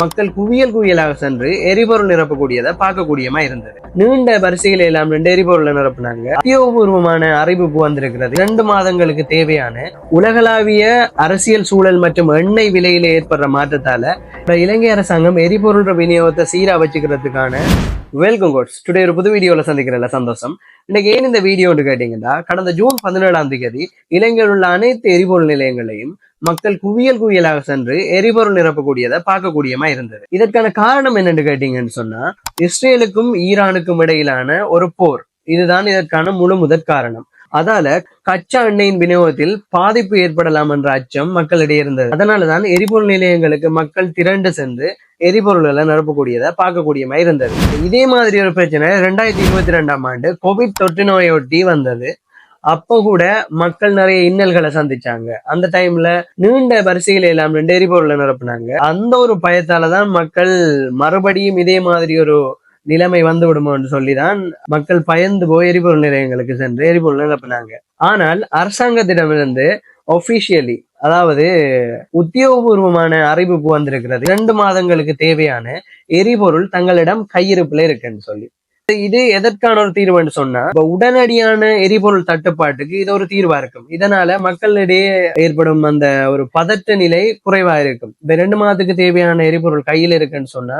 மக்கள் குவியல் குவியலாக சென்று எரிபொருள் நிரப்பக்கூடியதை பார்க்கக்கூடியமா இருந்தது. நீண்ட வரிசைகள் எல்லாம் 2 எரிபொருளை நிரப்புனாங்க. உத்தியோகபூர்வமான அறிவிப்பு வந்திருக்கிறது. 2 மாதங்களுக்கு தேவையான உலகளாவிய அரசியல் சூழல் மற்றும் எண்ணெய் விலையில ஏற்படுற மாற்றத்தால இலங்கை அரசாங்கம் எரிபொருள் விநியோகத்தை சீரா வச்சுக்கிறதுக்கான வெல்கம் கோட்ஸ் டுடே ஒரு புது வீடியோல சந்திக்கிறதுல சந்தோஷம். இன்னைக்கு ஏன் இந்த வீடியோன்னு கேட்டீங்கன்னா, கடந்த ஜூன் 17ஆம் தேதி இலங்கையில் உள்ள அனைத்து எரிபொருள் நிலையங்களையும் மக்கள் குவியல் குவியலாக சென்று எரிபொருள் நிரப்பக்கூடியதை பார்க்கக்கூடியமா இருந்தது. இதற்கான காரணம் என்னன்னு கேட்டீங்கன்னு சொன்னா, இஸ்ரேலுக்கும் ஈரானுக்கும் இடையிலான ஒரு போர். இதுதான் இதற்கான முழு முதற் காரணம். அதால கச்சா எண்ணெயின் விநியோகத்தில் பாதிப்பு ஏற்படலாம் என்ற அச்சம் மக்களிடையே இருந்தது. அதனாலதான் எரிபொருள் நிலையங்களுக்கு மக்கள் திரண்டு சென்று எரிபொருள்களை நிரப்பக்கூடியதை பார்க்கக்கூடியமா இருந்தது. இதே மாதிரி ஒரு பிரச்சனை 2022ஆம் ஆண்டு கோவிட் தொற்று நோயொட்டி வந்தது. அப்ப கூட மக்கள் நிறைய இன்னல்களை சந்திச்சாங்க. அந்த டைம்ல நீண்ட வரிசைகள் எல்லாம் 2 எரிபொருளை நிரப்புனாங்க. அந்த ஒரு பயத்தாலதான் மக்கள் மறுபடியும் இதே மாதிரி ஒரு நிலைமை வந்து விடுமோன்னு சொல்லிதான் மக்கள் பயந்து போய் எரிபொருள் நிலையங்களுக்கு சென்று எரிபொருள் நிரப்புனாங்க. ஆனால் அரசாங்கத்திடமிருந்து ஒபிஷியலி, அதாவது உத்தியோகபூர்வமான அறிவிப்பு வந்திருக்கிறது. 2 மாதங்களுக்கு தேவையான எரிபொருள் தங்களிடம் கையிருப்புல இருக்குன்னு சொல்லி. இது எதற்கான ஒரு தீர்வுன்னு சொன்னா, உடனடியான எரிபொருள் தட்டுப்பாட்டுக்கு இது ஒரு தீர்வா இருக்கும். இதனால மக்களிடையே ஏற்படும் அந்த ஒரு பதட்ட நிலை குறைவா இருக்கும். இந்த 2 மாதத்துக்கு தேவையான எரிபொருள் கையில் இருக்குன்னு சொன்னா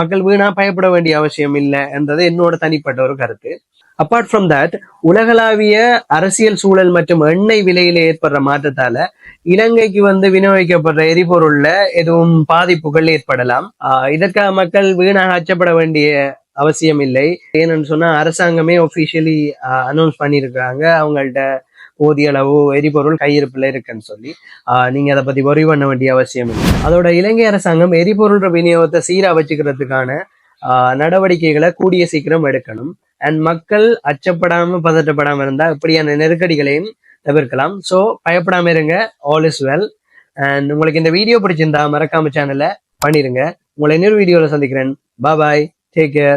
மக்கள் வீணா பயப்பட வேண்டிய அவசியம் இல்லை என்றது என்னோட தனிப்பட்ட ஒரு கருத்து. அப்பார்ட் ஃப்ரம் தட், உலகளாவிய அரசியல் சூழல் மற்றும் எண்ணெய் விலையில ஏற்படுற மாற்றத்தால இலங்கைக்கு விநியோகிக்கப்படுற எரிபொருள்ல எதுவும் பாதிப்புகள் ஏற்படலாம். இதற்காக மக்கள் வீணாக அச்சப்பட வேண்டிய அவசியம் இல்லை. ஏன்னு சொன்னா, அரசாங்கமே ஒபிஷியலி அனௌன்ஸ் பண்ணியிருக்காங்க அவங்கள்ட்ட போதிய அளவு எரிபொருள் கையிருப்புல இருக்குன்னு சொல்லி. நீங்க அதை பத்தி worry பண்ண வேண்டிய அவசியம் இல்லை. அதோட இலங்கை அரசாங்கம் எரிபொருள் விநியோகத்தை சீரா வச்சுக்கிறதுக்கான நடவடிக்கைகளை கூடிய சீக்கிரம் எடுக்கணும். அண்ட் மக்கள் அச்சப்படாம பதட்டப்படாம இருந்தா இப்படியான நெருக்கடிகளையும் தவிர்க்கலாம். ஸோ பயப்படாம இருங்க. All is well. அண்ட் உங்களுக்கு இந்த வீடியோ பிடிச்சிருந்தா மறக்காம சேனலை பண்ணிருங்க. உங்களை இன்னொரு வீடியோல சந்திக்கிறேன். பாய், டேக் கேர்.